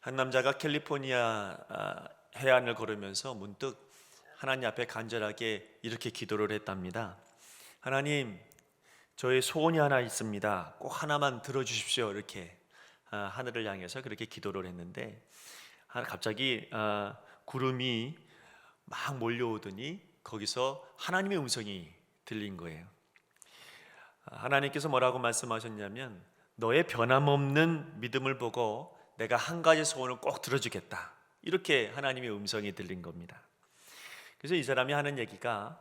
한 남자가 캘리포니아 해안을 걸으면서 문득 하나님 앞에 간절하게 이렇게 기도를 했답니다. 하나님, 저의 소원이 하나 있습니다. 꼭 하나만 들어주십시오. 이렇게 하늘을 향해서 그렇게 기도를 했는데 갑자기 구름이 막 몰려오더니 거기서 하나님의 음성이 들린 거예요. 하나님께서 뭐라고 말씀하셨냐면, 너의 변함없는 믿음을 보고 내가 한 가지 소원을 꼭 들어주겠다. 이렇게 하나님의 음성이 들린 겁니다. 그래서 이 사람이 하는 얘기가,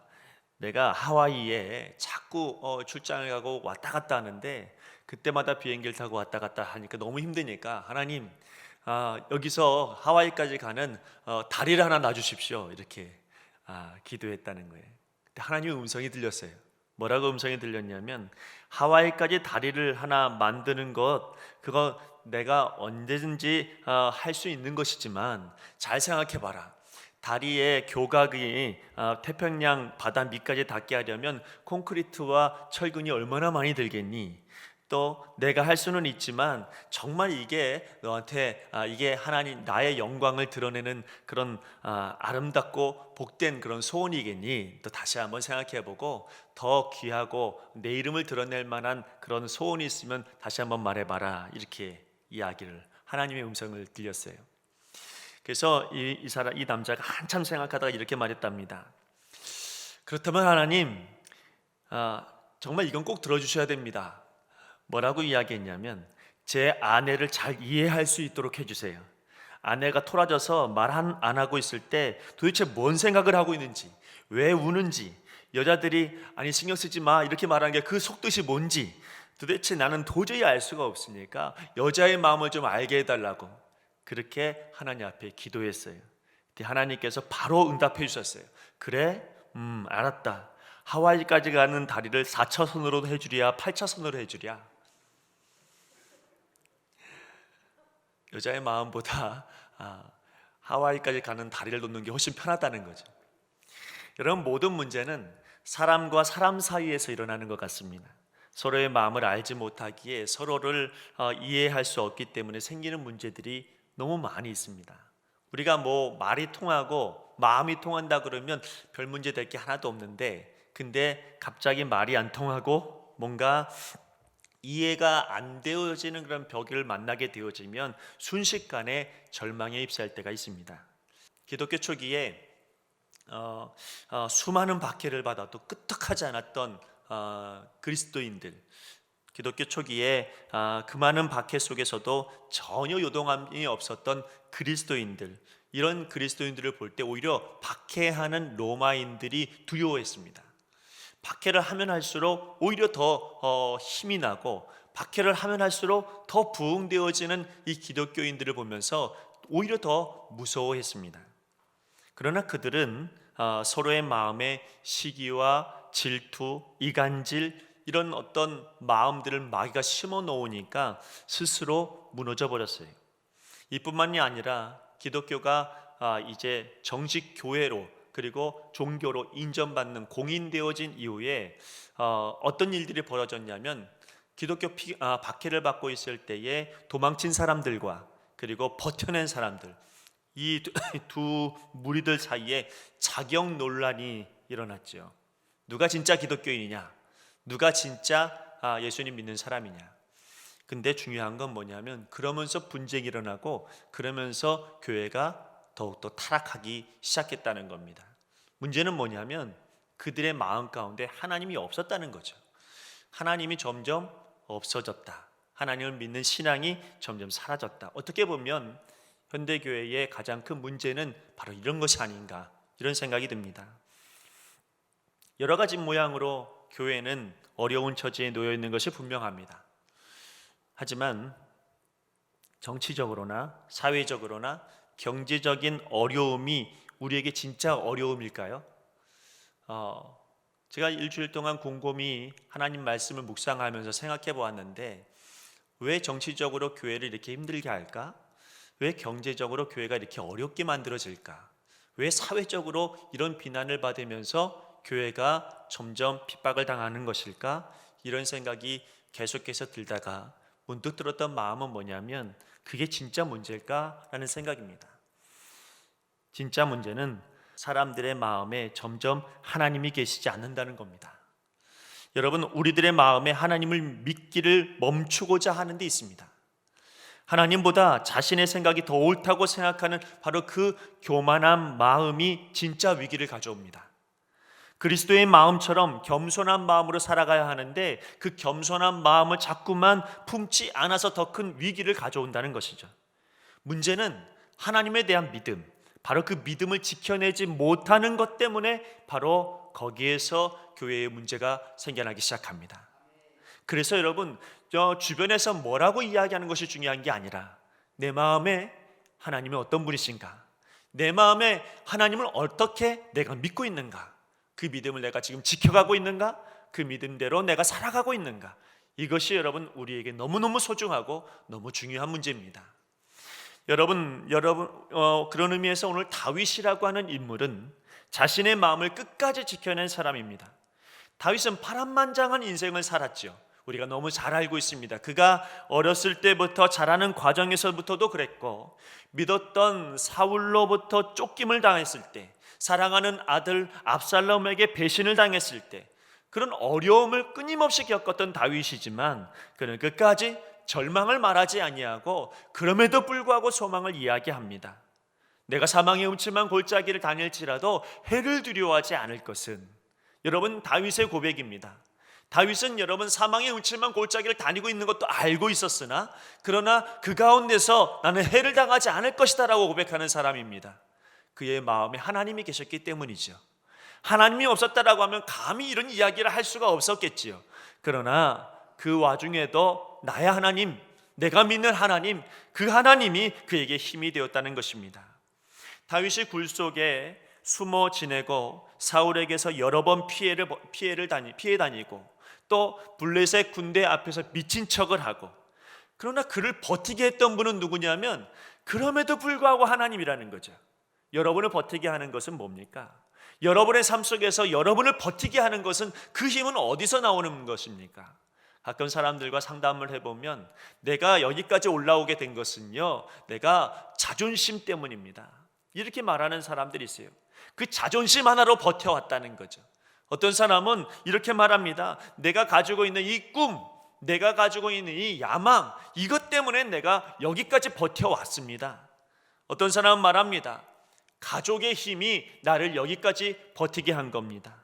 내가 하와이에 자꾸 출장을 가고 왔다 갔다 하는데 그때마다 비행기를 타고 왔다 갔다 하니까 너무 힘드니까, 하나님, 여기서 하와이까지 가는 다리를 하나 놔주십시오. 이렇게 기도했다는 거예요. 그때 하나님의 음성이 들렸어요. 뭐라고 음성이 들렸냐면, 하와이까지 다리를 하나 만드는 것, 그거 내가 언제든지 할 수 있는 것이지만 잘 생각해봐라. 다리의 교각이 태평양 바다 밑까지 닿게 하려면 콘크리트와 철근이 얼마나 많이 들겠니? 또 내가 할 수는 있지만 정말 이게 너한테 이게 하나님 나의 영광을 드러내는 그런 아름답고 복된 그런 소원이겠니? 또 다시 한번 생각해보고, 더 귀하고 내 이름을 드러낼 만한 그런 소원이 있으면 다시 한번 말해봐라. 이렇게 이야기를, 하나님의 음성을 들렸어요. 그래서 이 남자가 한참 생각하다가 이렇게 말했답니다. 그렇다면 하나님, 정말 이건 꼭 들어주셔야 됩니다. 뭐라고 이야기했냐면, 제 아내를 잘 이해할 수 있도록 해주세요. 아내가 토라져서 말 안 하고 있을 때 도대체 뭔 생각을 하고 있는지, 왜 우는지, 여자들이 아니 신경 쓰지 마 이렇게 말하는 게 그 속뜻이 뭔지 도대체 나는 도저히 알 수가 없으니까 여자의 마음을 좀 알게 해달라고 그렇게 하나님 앞에 기도했어요. 하나님께서 바로 응답해 주셨어요. 그래? 알았다. 하와이까지 가는 다리를 4차선으로 해주랴 8차선으로 해주랴. 여자의 마음보다 하와이까지 가는 다리를 놓는 게 훨씬 편하다는 거죠. 여러분, 모든 문제는 사람과 사람 사이에서 일어나는 것 같습니다. 서로의 마음을 알지 못하기에 서로를 이해할 수 없기 때문에 생기는 문제들이 너무 많이 있습니다. 우리가 뭐 말이 통하고 마음이 통한다 그러면 별 문제 될 게 하나도 없는데, 근데 갑자기 말이 안 통하고 뭔가 이해가 안 되어지는 그런 벽을 만나게 되어지면 순식간에 절망에 휩싸일 때가 있습니다. 기독교 초기에 수많은 박해를 받아도 끄떡하지 않았던 그리스도인들, 기독교 초기에 그 많은 박해 속에서도 전혀 요동함이 없었던 그리스도인들, 이런 그리스도인들을 볼 때 오히려 박해하는 로마인들이 두려워했습니다. 박해를 하면 할수록 오히려 더 힘이 나고, 박해를 하면 할수록 더 부흥되어지는 이 기독교인들을 보면서 오히려 더 무서워했습니다. 그러나 그들은 서로의 마음에 시기와 질투, 이간질, 이런 어떤 마음들을 마귀가 심어 놓으니까 스스로 무너져 버렸어요. 이뿐만이 아니라 기독교가 이제 정식 교회로, 그리고 종교로 인정받는 공인되어진 이후에 어떤 일들이 벌어졌냐면, 기독교 박해를 받고 있을 때에 도망친 사람들과 그리고 버텨낸 사람들, 이 두 무리들 사이에 자격 논란이 일어났죠. 누가 진짜 기독교인이냐, 누가 진짜 예수님 믿는 사람이냐. 근데 중요한 건 뭐냐면, 그러면서 분쟁이 일어나고 그러면서 교회가 더욱더 타락하기 시작했다는 겁니다. 문제는 뭐냐면 그들의 마음 가운데 하나님이 없었다는 거죠. 하나님이 점점 없어졌다. 하나님을 믿는 신앙이 점점 사라졌다. 어떻게 보면 현대교회의 가장 큰 문제는 바로 이런 것이 아닌가, 이런 생각이 듭니다. 여러 가지 모양으로 교회는 어려운 처지에 놓여 있는 것이 분명합니다. 하지만 정치적으로나 사회적으로나 경제적인 어려움이 우리에게 진짜 어려움일까요? 제가 일주일 동안 곰곰이 하나님 말씀을 묵상하면서 생각해 보았는데, 왜 정치적으로 교회를 이렇게 힘들게 할까? 왜 경제적으로 교회가 이렇게 어렵게 만들어질까? 왜 사회적으로 이런 비난을 받으면서 교회가 점점 핍박을 당하는 것일까? 이런 생각이 계속해서 들다가 문득 들었던 마음은 뭐냐면 그게 진짜 문제일까라는 생각입니다. 진짜 문제는 사람들의 마음에 점점 하나님이 계시지 않는다는 겁니다. 여러분, 우리들의 마음에 하나님을 믿기를 멈추고자 하는 데 있습니다. 하나님보다 자신의 생각이 더 옳다고 생각하는 바로 그 교만한 마음이 진짜 위기를 가져옵니다. 그리스도의 마음처럼 겸손한 마음으로 살아가야 하는데 그 겸손한 마음을 자꾸만 품지 않아서 더 큰 위기를 가져온다는 것이죠. 문제는 하나님에 대한 믿음, 바로 그 믿음을 지켜내지 못하는 것 때문에 바로 거기에서 교회의 문제가 생겨나기 시작합니다. 그래서 여러분, 주변에서 뭐라고 이야기하는 것이 중요한 게 아니라 내 마음에 하나님은 어떤 분이신가, 내 마음에 하나님을 어떻게 내가 믿고 있는가, 그 믿음을 내가 지금 지켜가고 있는가, 그 믿음대로 내가 살아가고 있는가, 이것이 여러분 우리에게 너무너무 소중하고 너무 중요한 문제입니다. 여러분 그런 의미에서 오늘 다윗이라고 하는 인물은 자신의 마음을 끝까지 지켜낸 사람입니다. 다윗은 파란만장한 인생을 살았죠. 우리가 너무 잘 알고 있습니다. 그가 어렸을 때부터 자라는 과정에서부터도 그랬고, 믿었던 사울로부터 쫓김을 당했을 때, 사랑하는 아들 압살롬에게 배신을 당했을 때, 그런 어려움을 끊임없이 겪었던 다윗이지만 그는 끝까지 절망을 말하지 아니하고 그럼에도 불구하고 소망을 이야기합니다. 내가 사망의 음침한 골짜기를 다닐지라도 해를 두려워하지 않을 것은, 여러분, 다윗의 고백입니다. 다윗은 여러분 사망의 음침한 골짜기를 다니고 있는 것도 알고 있었으나 그러나 그 가운데서 나는 해를 당하지 않을 것이다 라고 고백하는 사람입니다. 그의 마음에 하나님이 계셨기 때문이죠. 하나님이 없었다라고 하면 감히 이런 이야기를 할 수가 없었겠지요. 그러나 그 와중에도 나의 하나님, 내가 믿는 하나님, 그 하나님이 그에게 힘이 되었다는 것입니다. 다윗이 굴 속에 숨어 지내고 사울에게서 여러 번 피해 다니고 또 블레셋 군대 앞에서 미친 척을 하고, 그러나 그를 버티게 했던 분은 누구냐면 그럼에도 불구하고 하나님이라는 거죠. 여러분을 버티게 하는 것은 뭡니까? 여러분의 삶 속에서 여러분을 버티게 하는 것은 그 힘은 어디서 나오는 것입니까? 가끔 사람들과 상담을 해보면 내가 여기까지 올라오게 된 것은요, 내가 자존심 때문입니다, 이렇게 말하는 사람들이 있어요. 그 자존심 하나로 버텨왔다는 거죠. 어떤 사람은 이렇게 말합니다. 내가 가지고 있는 이 꿈, 내가 가지고 있는 이 야망, 이것 때문에 내가 여기까지 버텨왔습니다. 어떤 사람은 말합니다. 가족의 힘이 나를 여기까지 버티게 한 겁니다.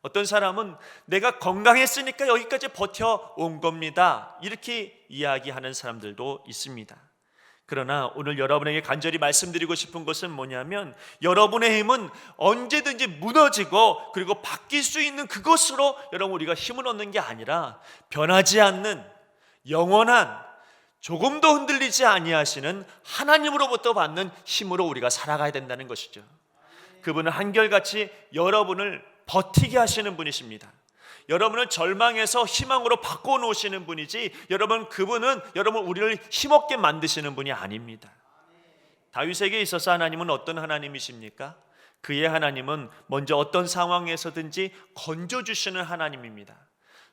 어떤 사람은 내가 건강했으니까 여기까지 버텨온 겁니다, 이렇게 이야기하는 사람들도 있습니다. 그러나 오늘 여러분에게 간절히 말씀드리고 싶은 것은 뭐냐면 여러분의 힘은 언제든지 무너지고 그리고 바뀔 수 있는 그것으로 여러분 우리가 힘을 얻는 게 아니라 변하지 않는 영원한, 조금도 흔들리지 아니하시는 하나님으로부터 받는 힘으로 우리가 살아가야 된다는 것이죠. 그분은 한결같이 여러분을 버티게 하시는 분이십니다. 여러분을 절망에서 희망으로 바꿔놓으시는 분이지 그분은 여러분 우리를 힘없게 만드시는 분이 아닙니다. 다윗에게 있어서 하나님은 어떤 하나님이십니까? 그의 하나님은 먼저 어떤 상황에서든지 건져주시는 하나님입니다.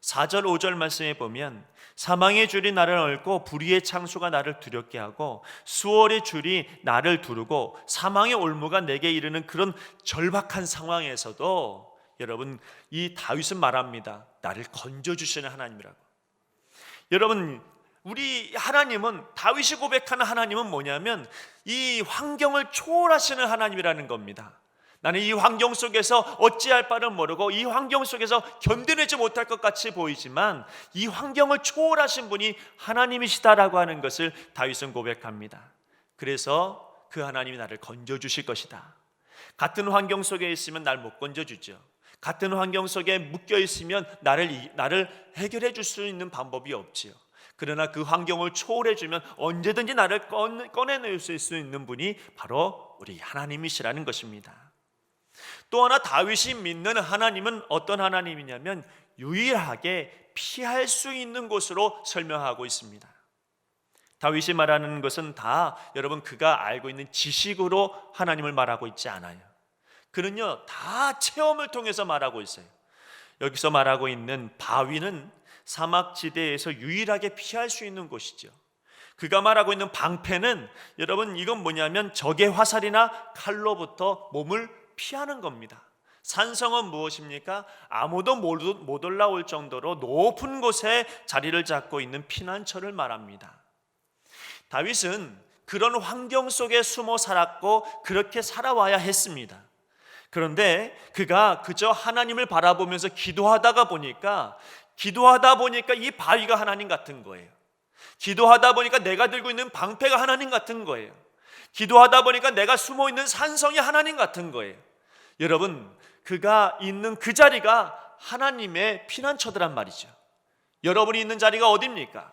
4절 5절 말씀에 보면 사망의 줄이 나를 얽고 불의의 창수가 나를 두렵게 하고 수월의 줄이 나를 두르고 사망의 올무가 내게 이르는 그런 절박한 상황에서도 여러분 이 다윗은 말합니다. 나를 건져주시는 하나님이라고. 여러분, 우리 하나님은, 다윗이 고백하는 하나님은 뭐냐면 이 환경을 초월하시는 하나님이라는 겁니다. 나는 이 환경 속에서 어찌할 바를 모르고 이 환경 속에서 견뎌내지 못할 것 같이 보이지만 이 환경을 초월하신 분이 하나님이시다라고 하는 것을 다윗은 고백합니다. 그래서 그 하나님이 나를 건져주실 것이다. 같은 환경 속에 있으면 날 못 건져주죠. 같은 환경 속에 묶여 있으면 나를 해결해 줄 수 있는 방법이 없지요. 그러나 그 환경을 초월해 주면 언제든지 나를 꺼내낼 수 있는 분이 바로 우리 하나님이시라는 것입니다. 또 하나 다윗이 믿는 하나님은 어떤 하나님이냐면 유일하게 피할 수 있는 곳으로 설명하고 있습니다. 다윗이 말하는 것은 다 여러분 그가 알고 있는 지식으로 하나님을 말하고 있지 않아요. 그는요 다 체험을 통해서 말하고 있어요. 여기서 말하고 있는 바위는 사막지대에서 유일하게 피할 수 있는 곳이죠. 그가 말하고 있는 방패는 여러분 이건 뭐냐면 적의 화살이나 칼로부터 몸을 피하는 겁니다. 산성은 무엇입니까? 아무도 못 올라올 정도로 높은 곳에 자리를 잡고 있는 피난처를 말합니다. 다윗은 그런 환경 속에 숨어 살았고 그렇게 살아와야 했습니다. 그런데 그가 그저 하나님을 바라보면서 기도하다 보니까 이 바위가 하나님 같은 거예요. 기도하다 보니까 내가 들고 있는 방패가 하나님 같은 거예요. 기도하다 보니까 내가 숨어 있는 산성이 하나님 같은 거예요. 여러분, 그가 있는 그 자리가 하나님의 피난처더란 말이죠. 여러분이 있는 자리가 어디입니까?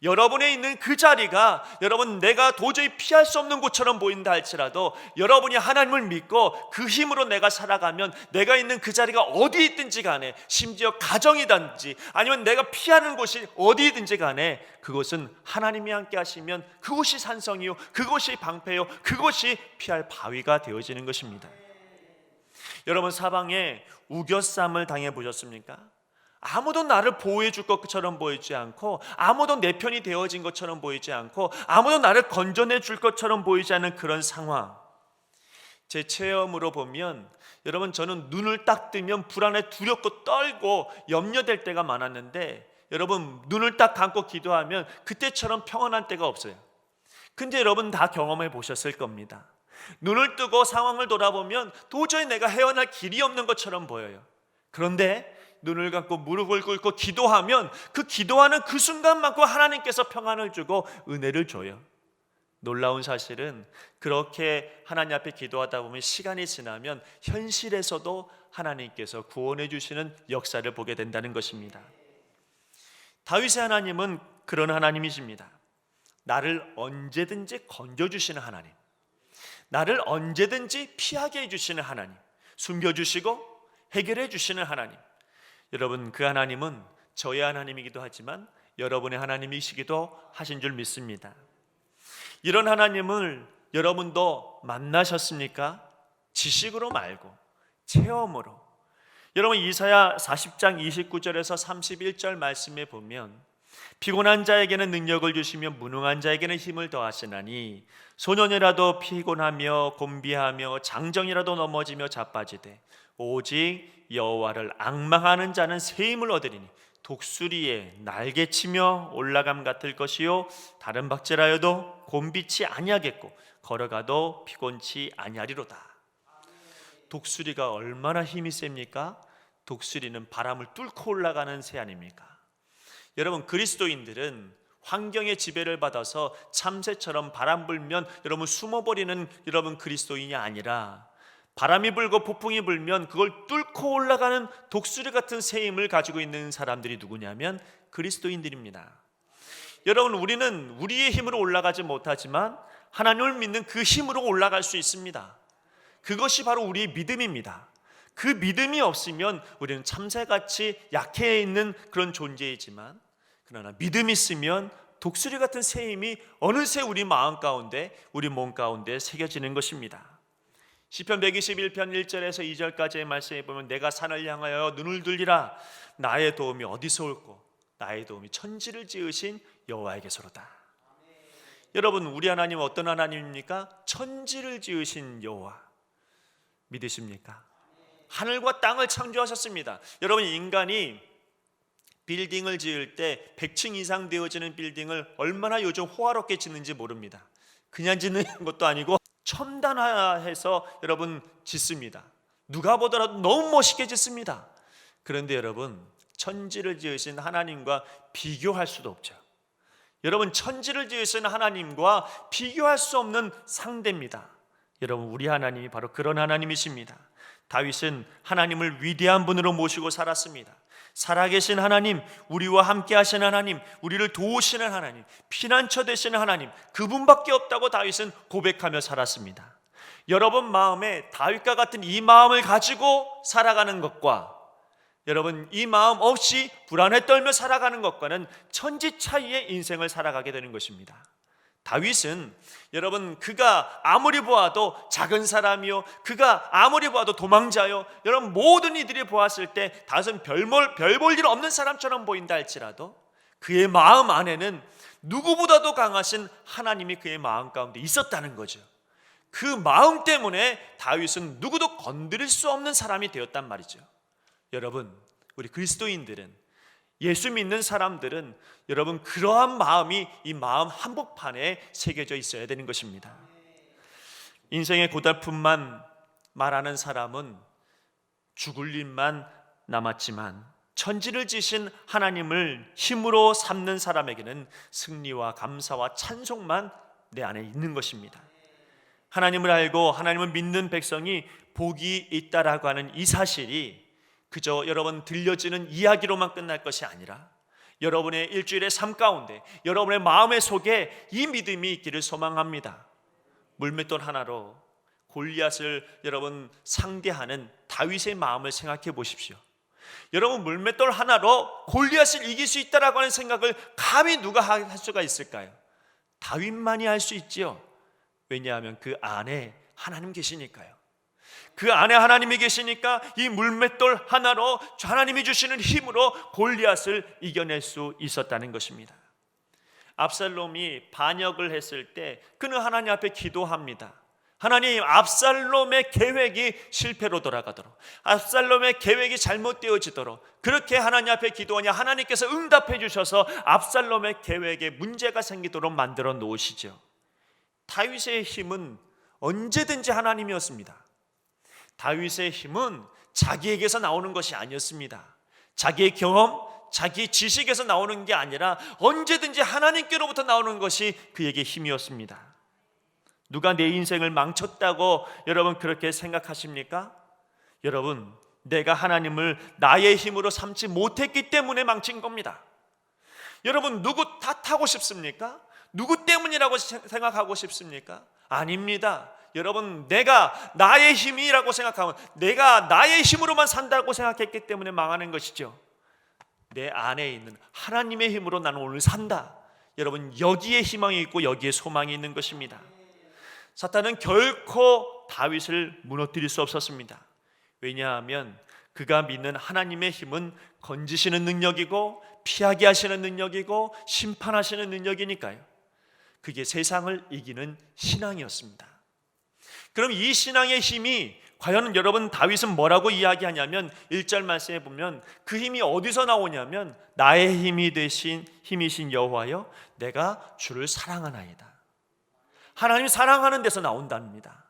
여러분이 있는 그 자리가 여러분 내가 도저히 피할 수 없는 곳처럼 보인다 할지라도 여러분이 하나님을 믿고 그 힘으로 내가 살아가면 내가 있는 그 자리가 어디 있든지 간에, 심지어 가정이든지 아니면 내가 피하는 곳이 어디든지 간에 그곳은 하나님이 함께 하시면 그곳이 산성이요, 그곳이 방패요, 그곳이 피할 바위가 되어지는 것입니다. 여러분, 사방에 우겨쌈을 당해 보셨습니까? 아무도 나를 보호해 줄 것처럼 보이지 않고, 아무도 내 편이 되어진 것처럼 보이지 않고, 아무도 나를 건져내 줄 것처럼 보이지 않는 그런 상황. 제 체험으로 보면 여러분, 저는 눈을 딱 뜨면 불안에 두렵고 떨고 염려될 때가 많았는데, 여러분 눈을 딱 감고 기도하면 그때처럼 평안한 때가 없어요. 근데 여러분 다 경험해 보셨을 겁니다. 눈을 뜨고 상황을 돌아보면 도저히 내가 헤어날 길이 없는 것처럼 보여요. 그런데 눈을 감고 무릎을 꿇고 기도하면 그 기도하는 그 순간만큼 하나님께서 평안을 주고 은혜를 줘요. 놀라운 사실은 그렇게 하나님 앞에 기도하다 보면 시간이 지나면 현실에서도 하나님께서 구원해 주시는 역사를 보게 된다는 것입니다. 다윗의 하나님은 그런 하나님이십니다. 나를 언제든지 건져주시는 하나님, 나를 언제든지 피하게 해주시는 하나님, 숨겨주시고 해결해 주시는 하나님. 여러분, 그 하나님은 저의 하나님이기도 하지만 여러분의 하나님이시기도 하신 줄 믿습니다. 이런 하나님을 여러분도 만나셨습니까? 지식으로 말고 체험으로. 여러분, 이사야 40장 29절에서 31절 말씀에 보면 피곤한 자에게는 능력을 주시며 무능한 자에게는 힘을 더하시나니 소년이라도 피곤하며 곤비하며 장정이라도 넘어지며 자빠지되 오직 여호와를 앙망하는 자는 새 힘을 얻으리니 독수리에 날개치며 올라감 같을 것이요 다른 박제라여도 곤비치 아니하겠고 걸어가도 피곤치 아니하리로다. 독수리가 얼마나 힘이 셉니까? 독수리는 바람을 뚫고 올라가는 새 아닙니까? 여러분, 그리스도인들은 환경의 지배를 받아서 참새처럼 바람 불면 여러분 숨어버리는 여러분 그리스도인이 아니라 바람이 불고 폭풍이 불면 그걸 뚫고 올라가는 독수리 같은 새 힘을 가지고 있는 사람들이 누구냐면 그리스도인들입니다. 여러분, 우리는 우리의 힘으로 올라가지 못하지만 하나님을 믿는 그 힘으로 올라갈 수 있습니다. 그것이 바로 우리의 믿음입니다. 그 믿음이 없으면 우리는 참새같이 약해 있는 그런 존재이지만, 그러나 믿음이 있으면 독수리 같은 새 힘이 어느새 우리 마음 가운데, 우리 몸 가운데 새겨지는 것입니다. 시편 121편 1절에서 2절까지의 말씀에 보면 내가 산을 향하여 눈을 들리라. 나의 도움이 어디서 올꼬? 나의 도움이 천지를 지으신 여호와에게서로다. 여러분, 우리 하나님은 어떤 하나님입니까? 천지를 지으신 여호와. 믿으십니까? 하늘과 땅을 창조하셨습니다. 여러분, 인간이 빌딩을 지을 때 100층 이상 되어지는 빌딩을 얼마나 요즘 호화롭게 짓는지 모릅니다. 그냥 짓는 것도 아니고 첨단화해서 여러분 짓습니다. 누가 보더라도 너무 멋있게 짓습니다. 그런데 여러분, 천지를 지으신 하나님과 비교할 수도 없죠. 여러분, 천지를 지으신 하나님과 비교할 수 없는 상대입니다. 여러분, 우리 하나님이 바로 그런 하나님이십니다. 다윗은 하나님을 위대한 분으로 모시고 살았습니다. 살아계신 하나님, 우리와 함께 하시는 하나님, 우리를 도우시는 하나님, 피난처 되시는 하나님, 그분밖에 없다고 다윗은 고백하며 살았습니다. 여러분 마음에 다윗과 같은 이 마음을 가지고 살아가는 것과 여러분 이 마음 없이 불안에 떨며 살아가는 것과는 천지 차이의 인생을 살아가게 되는 것입니다. 다윗은 여러분 그가 아무리 보아도 작은 사람이요, 그가 아무리 보아도 도망자요, 여러분 모든 이들이 보았을 때 다윗은 별 볼 일 없는 사람처럼 보인다 할지라도 그의 마음 안에는 누구보다도 강하신 하나님이 그의 마음 가운데 있었다는 거죠. 그 마음 때문에 다윗은 누구도 건드릴 수 없는 사람이 되었단 말이죠. 여러분, 우리 그리스도인들은, 예수 믿는 사람들은 여러분 그러한 마음이 이 마음 한복판에 새겨져 있어야 되는 것입니다. 인생의 고달픔만 말하는 사람은 죽을 일만 남았지만 천지를 지신 하나님을 힘으로 삼는 사람에게는 승리와 감사와 찬송만 내 안에 있는 것입니다. 하나님을 알고 하나님을 믿는 백성이 복이 있다라고 하는 이 사실이 그저 여러분 들려지는 이야기로만 끝날 것이 아니라 여러분의 일주일의 삶 가운데, 여러분의 마음의 속에 이 믿음이 있기를 소망합니다. 물맷돌 하나로 골리앗을 여러분 상대하는 다윗의 마음을 생각해 보십시오. 여러분, 물맷돌 하나로 골리앗을 이길 수 있다라고 하는 생각을 감히 누가 할 수가 있을까요? 다윗만이 할 수 있지요. 왜냐하면 그 안에 하나님 계시니까요. 그 안에 하나님이 계시니까 이 물맷돌 하나로 하나님이 주시는 힘으로 골리앗을 이겨낼 수 있었다는 것입니다. 압살롬이 반역을 했을 때 그는 하나님 앞에 기도합니다. 하나님, 압살롬의 계획이 실패로 돌아가도록, 압살롬의 계획이 잘못되어지도록 그렇게 하나님 앞에 기도하냐 하나님께서 응답해 주셔서 압살롬의 계획에 문제가 생기도록 만들어 놓으시죠. 다윗의 힘은 언제든지 하나님이었습니다. 다윗의 힘은 자기에게서 나오는 것이 아니었습니다. 자기의 경험, 자기 지식에서 나오는 게 아니라 언제든지 하나님께로부터 나오는 것이 그에게 힘이었습니다. 누가 내 인생을 망쳤다고 여러분 그렇게 생각하십니까? 여러분, 내가 하나님을 나의 힘으로 삼지 못했기 때문에 망친 겁니다. 여러분, 누구 탓하고 싶습니까? 누구 때문이라고 생각하고 싶습니까? 아닙니다. 여러분, 내가 나의 힘이라고 생각하면, 내가 나의 힘으로만 산다고 생각했기 때문에 망하는 것이죠. 내 안에 있는 하나님의 힘으로 나는 오늘 산다. 여러분, 여기에 희망이 있고 여기에 소망이 있는 것입니다. 사탄은 결코 다윗을 무너뜨릴 수 없었습니다. 왜냐하면 그가 믿는 하나님의 힘은 건지시는 능력이고 피하게 하시는 능력이고 심판하시는 능력이니까요. 그게 세상을 이기는 신앙이었습니다. 그럼 이 신앙의 힘이 과연 여러분 다윗은 뭐라고 이야기하냐면 1절 말씀에 보면 그 힘이 어디서 나오냐면 나의 힘이 되신 힘이신 여호와여 내가 주를 사랑하나이다. 하나님 사랑하는 데서 나온답니다.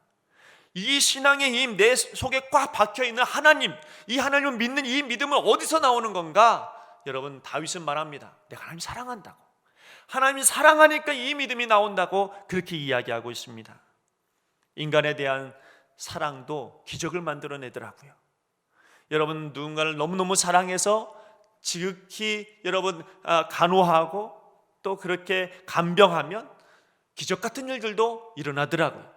이 신앙의 힘, 내 속에 꽉 박혀있는 하나님, 이 하나님을 믿는 이 믿음은 어디서 나오는 건가? 여러분, 다윗은 말합니다. 내가 하나님 사랑한다고, 하나님이 사랑하니까 이 믿음이 나온다고 그렇게 이야기하고 있습니다. 인간에 대한 사랑도 기적을 만들어내더라고요. 여러분, 누군가를 너무너무 사랑해서 지극히 여러분 간호하고 또 그렇게 간병하면 기적 같은 일들도 일어나더라고요.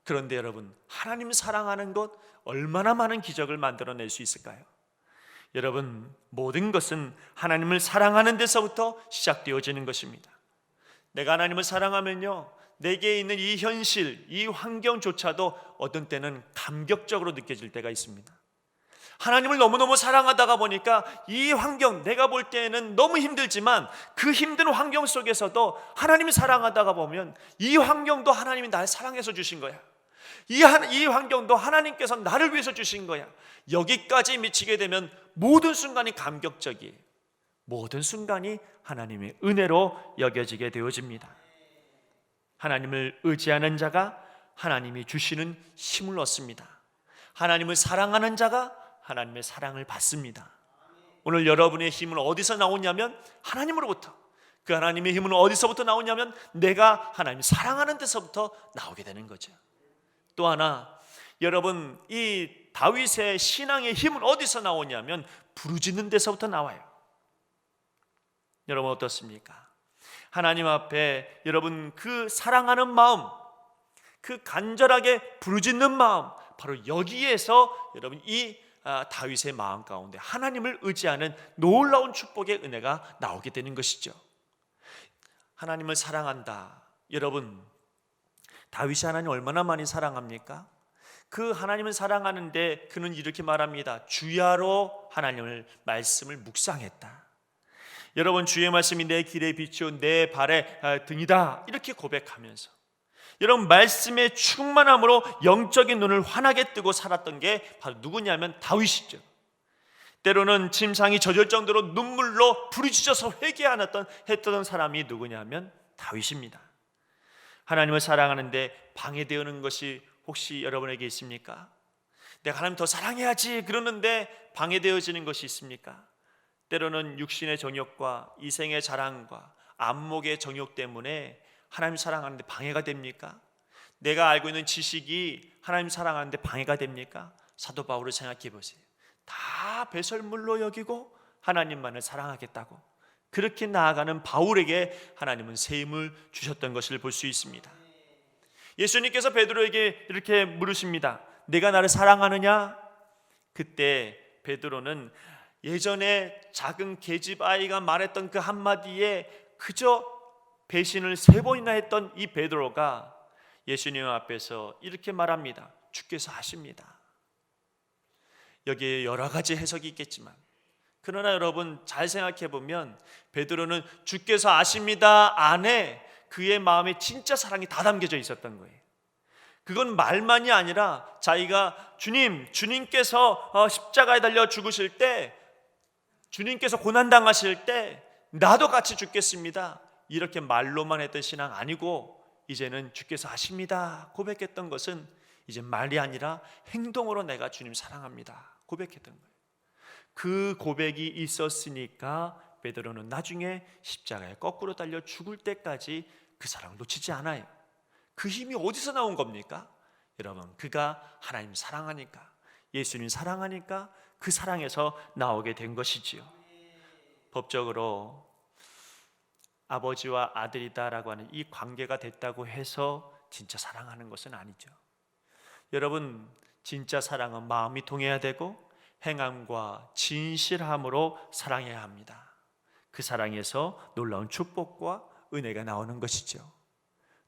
그런데 여러분, 하나님 사랑하는 것 얼마나 많은 기적을 만들어낼 수 있을까요? 여러분, 모든 것은 하나님을 사랑하는 데서부터 시작되어지는 것입니다. 내가 하나님을 사랑하면요, 내게 있는 이 현실, 이 환경조차도 어떤 때는 감격적으로 느껴질 때가 있습니다. 하나님을 너무너무 사랑하다가 보니까 이 환경, 내가 볼 때는 너무 힘들지만 그 힘든 환경 속에서도 하나님이 사랑하다가 보면 이 환경도 하나님이 나를 사랑해서 주신 거야. 이 환경도 하나님께서 나를 위해서 주신 거야. 여기까지 미치게 되면 모든 순간이 감격적이에요. 모든 순간이 하나님의 은혜로 여겨지게 되어집니다. 하나님을 의지하는 자가 하나님이 주시는 힘을 얻습니다. 하나님을 사랑하는 자가 하나님의 사랑을 받습니다. 오늘 여러분의 힘은 어디서 나오냐면 하나님으로부터. 그 하나님의 힘은 어디서부터 나오냐면 내가 하나님 사랑하는 데서부터 나오게 되는 거죠. 또 하나, 여러분, 이 다윗의 신앙의 힘은 어디서 나오냐면 부르짖는 데서부터 나와요. 여러분 어떻습니까? 하나님 앞에 여러분 그 사랑하는 마음, 그 간절하게 부르짖는 마음, 바로 여기에서 여러분 이 다윗의 마음 가운데 하나님을 의지하는 놀라운 축복의 은혜가 나오게 되는 것이죠. 하나님을 사랑한다. 여러분, 다윗이 하나님 얼마나 많이 사랑합니까? 그 하나님을 사랑하는데 그는 이렇게 말합니다. 주야로 하나님을 말씀을 묵상했다. 여러분, 주의 말씀이 내 길의 빛이요 내 발의 등이다, 이렇게 고백하면서 여러분, 말씀의 충만함으로 영적인 눈을 환하게 뜨고 살았던 게 바로 누구냐면 다윗이죠. 때로는 침상이 젖을 정도로 눈물로 부르짖어서 회개했던 사람이 누구냐면 다윗입니다. 하나님을 사랑하는데 방해되는 것이 혹시 여러분에게 있습니까? 내가 하나님 더 사랑해야지 그러는데 방해되어지는 것이 있습니까? 때로는 육신의 정욕과 이생의 자랑과 안목의 정욕 때문에 하나님 사랑하는데 방해가 됩니까? 내가 알고 있는 지식이 하나님 사랑하는데 방해가 됩니까? 사도 바울을 생각해 보세요. 다 배설물로 여기고 하나님만을 사랑하겠다고 그렇게 나아가는 바울에게 하나님은 새 힘을 주셨던 것을 볼 수 있습니다. 예수님께서 베드로에게 이렇게 물으십니다. 내가 나를 사랑하느냐? 그때 베드로는 예전에 작은 계집 아이가 말했던 그 한마디에 그저 배신을 3번이나 했던 이 베드로가 예수님 앞에서 이렇게 말합니다. 주께서 아십니다. 여기에 여러 가지 해석이 있겠지만 그러나 여러분 잘 생각해 보면 베드로는 주께서 아십니다 안에 그의 마음에 진짜 사랑이 다 담겨져 있었던 거예요. 그건 말만이 아니라 자기가 주님께서 십자가에 달려 죽으실 때, 주님께서 고난당하실 때 나도 같이 죽겠습니다, 이렇게 말로만 했던 신앙 아니고 이제는 주께서 아십니다 고백했던 것은 이제 말이 아니라 행동으로 내가 주님 사랑합니다 고백했던 거예요. 그 고백이 있었으니까 베드로는 나중에 십자가에 거꾸로 달려 죽을 때까지 그 사랑을 놓치지 않아요. 그 힘이 어디서 나온 겁니까? 여러분, 그가 하나님 사랑하니까, 예수님 사랑하니까 그 사랑에서 나오게 된 것이지요. 법적으로 아버지와 아들이다라고 하는 이 관계가 됐다고 해서 진짜 사랑하는 것은 아니죠. 여러분, 진짜 사랑은 마음이 통해야 되고 행함과 진실함으로 사랑해야 합니다. 그 사랑에서 놀라운 축복과 은혜가 나오는 것이죠.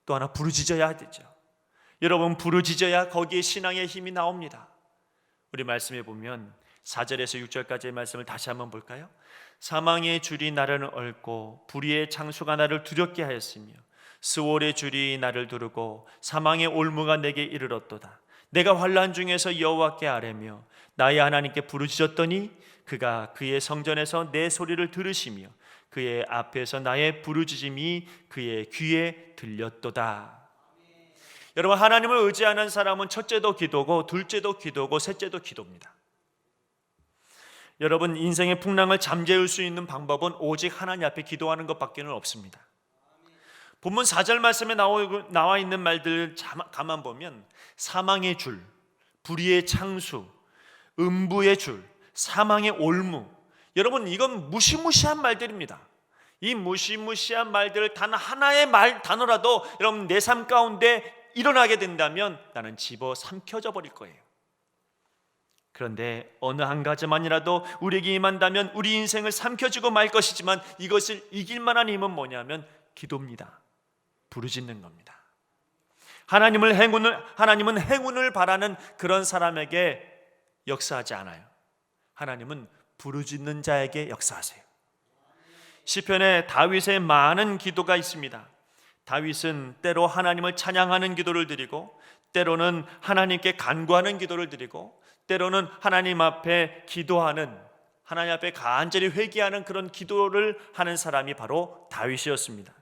또 하나 부르짖어야 되죠. 여러분, 부르짖어야 거기에 신앙의 힘이 나옵니다. 우리 말씀에 보면 4절에서 6절까지의 말씀을 다시 한번 볼까요? 사망의 줄이 나를 얽고 불의의 창수가 나를 두렵게 하였으며 스월의 줄이 나를 두르고 사망의 올무가 내게 이르렀도다. 내가 환난 중에서 여호와께 아뢰며 나의 하나님께 부르짖었더니 그가 그의 성전에서 내 소리를 들으시며 그의 앞에서 나의 부르짖음이 그의 귀에 들렸도다. 여러분, 하나님을 의지하는 사람은 첫째도 기도고 둘째도 기도고 셋째도 기도입니다. 여러분, 인생의 풍랑을 잠재울 수 있는 방법은 오직 하나님 앞에 기도하는 것밖에는 없습니다. 본문 4절 말씀에 나와 있는 말들 가만 보면 사망의 줄, 불의의 창수, 음부의 줄, 사망의 올무, 여러분 이건 무시무시한 말들입니다. 이 무시무시한 말들을 단 하나의 단어라도 여러분 내 삶 가운데 일어나게 된다면 나는 집어삼켜져 버릴 거예요. 그런데 어느 한 가지만이라도 우리에게 임한다면 우리 인생을 삼켜주고 말 것이지만 이것을 이길 만한 힘은 뭐냐면 기도입니다. 부르짖는 겁니다. 하나님은 행운을 바라는 그런 사람에게 역사하지 않아요. 하나님은 부르짖는 자에게 역사하세요. 시편에 다윗의 많은 기도가 있습니다. 다윗은 때로 하나님을 찬양하는 기도를 드리고 때로는 하나님께 간구하는 기도를 드리고 때로는 하나님 앞에 기도하는, 하나님 앞에 간절히 회개하는 그런 기도를 하는 사람이 바로 다윗이었습니다.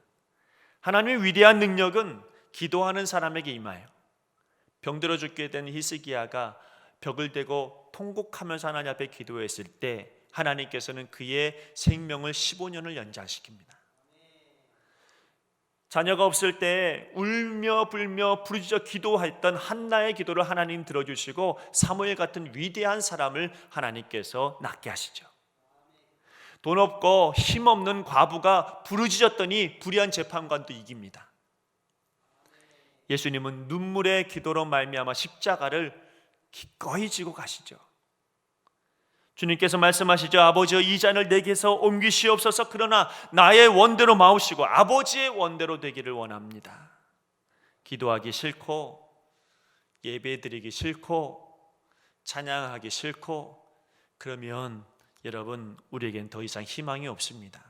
하나님의 위대한 능력은 기도하는 사람에게 임하여 병들어 죽게 된 히스기야가 벽을 대고 통곡하면서 하나님 앞에 기도했을 때 하나님께서는 그의 생명을 15년을 연장시킵니다. 자녀가 없을 때 울며 불며 부르짖어 기도했던 한나의 기도를 하나님 들어주시고 사무엘 같은 위대한 사람을 하나님께서 낳게 하시죠. 돈 없고 힘없는 과부가 부르짖었더니 불의한 재판관도 이깁니다. 예수님은 눈물의 기도로 말미암아 십자가를 기꺼이 지고 가시죠. 주님께서 말씀하시죠. 아버지여 이 잔을 내게서 옮기시옵소서. 그러나 나의 원대로 마우시고 아버지의 원대로 되기를 원합니다. 기도하기 싫고 예배드리기 싫고 찬양하기 싫고 그러면 여러분 우리에겐 더 이상 희망이 없습니다.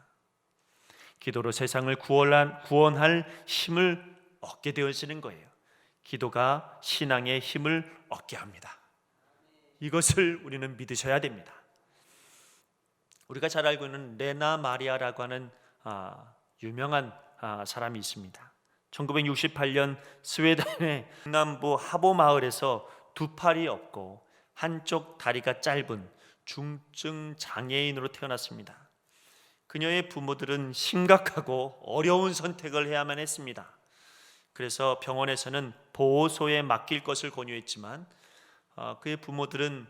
기도로 세상을 구원할 힘을 얻게 되어지는 거예요. 기도가 신앙의 힘을 얻게 합니다. 이것을 우리는 믿으셔야 됩니다. 우리가 잘 알고 있는 레나 마리아라고 하는 유명한 사람이 있습니다. 1968년 스웨덴의 남부 하보 마을에서 두 팔이 없고 한쪽 다리가 짧은 중증 장애인으로 태어났습니다. 그녀의 부모들은 심각하고 어려운 선택을 해야만 했습니다. 그래서 병원에서는 보호소에 맡길 것을 권유했지만 그의 부모들은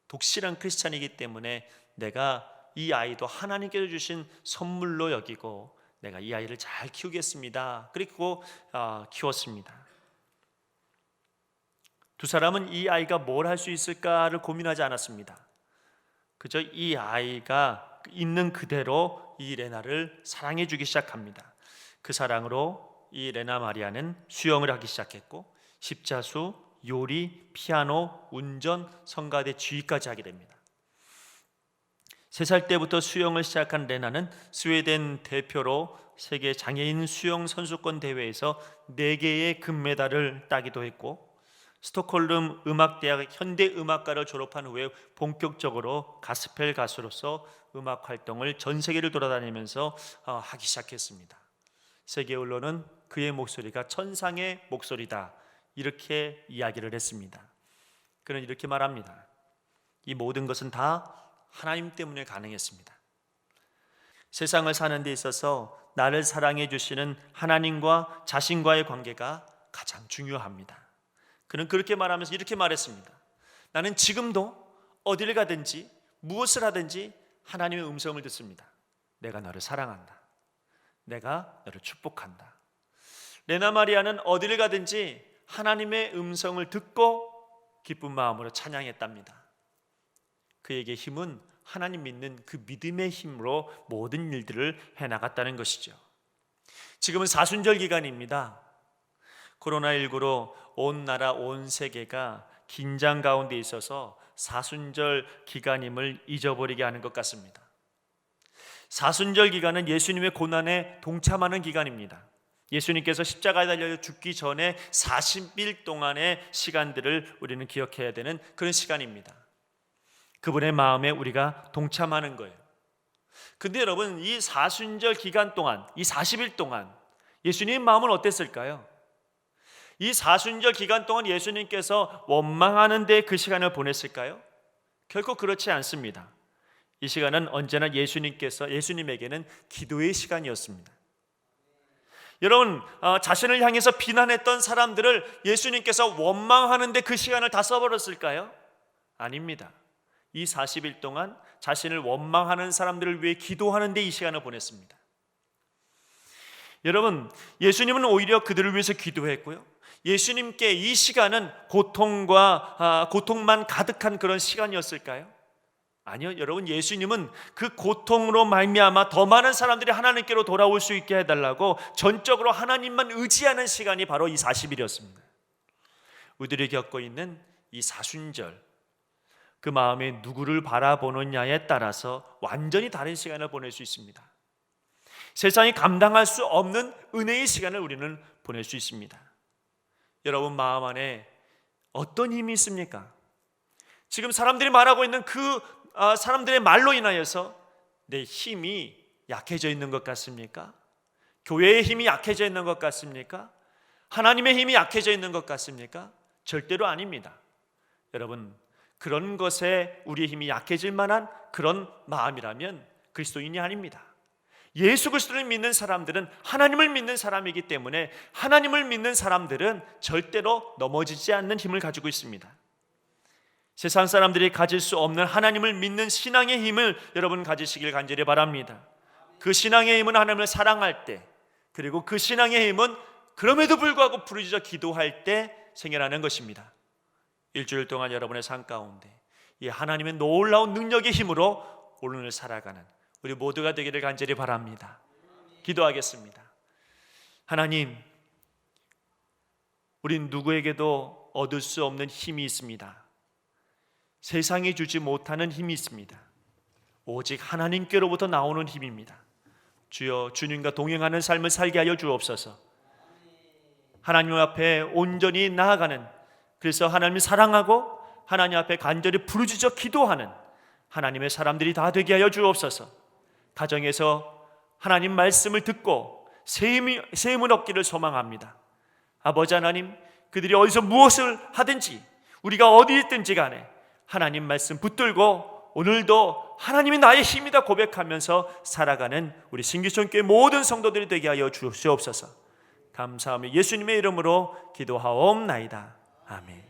독실한 크리스찬이기 때문에 내가 이 아이도 하나님께서 주신 선물로 여기고 내가 이 아이를 잘 키우겠습니다. 그리고 키웠습니다. 두 사람은 이 아이가 뭘 할 수 있을까를 고민하지 않았습니다. 그저 이 아이가 있는 그대로 이 레나를 사랑해 주기 시작합니다. 그 사랑으로 이 레나 마리아는 수영을 하기 시작했고 십자수, 요리, 피아노, 운전, 성가대 지휘까지 하게 됩니다. 3살 때부터 수영을 시작한 레나는 스웨덴 대표로 세계 장애인 수영 선수권 대회에서 4개의 금메달을 따기도 했고 스톡홀름 음악대학 현대음악과를 졸업한 후에 본격적으로 가스펠 가수로서 음악 활동을 전 세계를 돌아다니면서 하기 시작했습니다. 세계 언론은 그의 목소리가 천상의 목소리다 이렇게 이야기를 했습니다. 그는 이렇게 말합니다. 이 모든 것은 다 하나님 때문에 가능했습니다. 세상을 사는 데 있어서 나를 사랑해 주시는 하나님과 자신과의 관계가 가장 중요합니다. 그는 그렇게 말하면서 이렇게 말했습니다. 나는 지금도 어디를 가든지 무엇을 하든지 하나님의 음성을 듣습니다. 내가 너를 사랑한다. 내가 너를 축복한다. 레나 마리아는 어디를 가든지 하나님의 음성을 듣고 기쁜 마음으로 찬양했답니다. 그에게 힘은 하나님 믿는 그 믿음의 힘으로 모든 일들을 해나갔다는 것이죠. 지금은 사순절 기간입니다. 코로나19로 온 나라 온 세계가 긴장 가운데 있어서 사순절 기간임을 잊어버리게 하는 것 같습니다. 사순절 기간은 예수님의 고난에 동참하는 기간입니다. 예수님께서 십자가에 달려 죽기 전에 40일 동안의 시간들을 우리는 기억해야 되는 그런 시간입니다. 그분의 마음에 우리가 동참하는 거예요. 근데 여러분, 이 사순절 기간 동안, 이 40일 동안 예수님의 마음은 어땠을까요? 이 사순절 기간 동안 예수님께서 원망하는 데 그 시간을 보냈을까요? 결코 그렇지 않습니다. 이 시간은 언제나 예수님에게는 기도의 시간이었습니다. 여러분, 자신을 향해서 비난했던 사람들을 예수님께서 원망하는데 그 시간을 다 써버렸을까요? 아닙니다. 이 40일 동안 자신을 원망하는 사람들을 위해 기도하는데 이 시간을 보냈습니다. 여러분, 예수님은 오히려 그들을 위해서 기도했고요. 예수님께 이 시간은 고통만 가득한 그런 시간이었을까요? 아니요, 여러분, 예수님은 그 고통으로 말미암아 더 많은 사람들이 하나님께로 돌아올 수 있게 해달라고 전적으로 하나님만 의지하는 시간이 바로 이 40일이었습니다. 우리들이 겪고 있는 이 사순절, 그 마음에 누구를 바라보느냐에 따라서 완전히 다른 시간을 보낼 수 있습니다. 세상이 감당할 수 없는 은혜의 시간을 우리는 보낼 수 있습니다. 여러분 마음 안에 어떤 힘이 있습니까? 지금 사람들이 말하고 있는 그 사람들의 말로 인하여서 내 힘이 약해져 있는 것 같습니까? 교회의 힘이 약해져 있는 것 같습니까? 하나님의 힘이 약해져 있는 것 같습니까? 절대로 아닙니다. 여러분, 그런 것에 우리의 힘이 약해질 만한 그런 마음이라면 그리스도인이 아닙니다. 예수 그리스도를 믿는 사람들은 하나님을 믿는 사람이기 때문에 하나님을 믿는 사람들은 절대로 넘어지지 않는 힘을 가지고 있습니다. 세상 사람들이 가질 수 없는 하나님을 믿는 신앙의 힘을 여러분 가지시길 간절히 바랍니다. 그 신앙의 힘은 하나님을 사랑할 때, 그리고 그 신앙의 힘은 그럼에도 불구하고 부르짖어 기도할 때 생겨나는 것입니다. 일주일 동안 여러분의 삶 가운데 이 하나님의 놀라운 능력의 힘으로 오늘을 살아가는 우리 모두가 되기를 간절히 바랍니다. 기도하겠습니다. 하나님, 우린 누구에게도 얻을 수 없는 힘이 있습니다. 세상이 주지 못하는 힘이 있습니다. 오직 하나님께로부터 나오는 힘입니다. 주여, 주님과 동행하는 삶을 살게 하여 주옵소서. 하나님 앞에 온전히 나아가는, 그래서 하나님을 사랑하고 하나님 앞에 간절히 부르짖어 기도하는 하나님의 사람들이 다 되게 하여 주옵소서. 가정에서 하나님 말씀을 듣고 세임을 얻기를 소망합니다. 아버지 하나님, 그들이 어디서 무엇을 하든지, 우리가 어디 있든지 간에 하나님 말씀 붙들고 오늘도 하나님이 나의 힘이다 고백하면서 살아가는 우리 신기천교회 모든 성도들이 되게 하여 주시옵소서. 감사하며 예수님의 이름으로 기도하옵나이다. 아멘.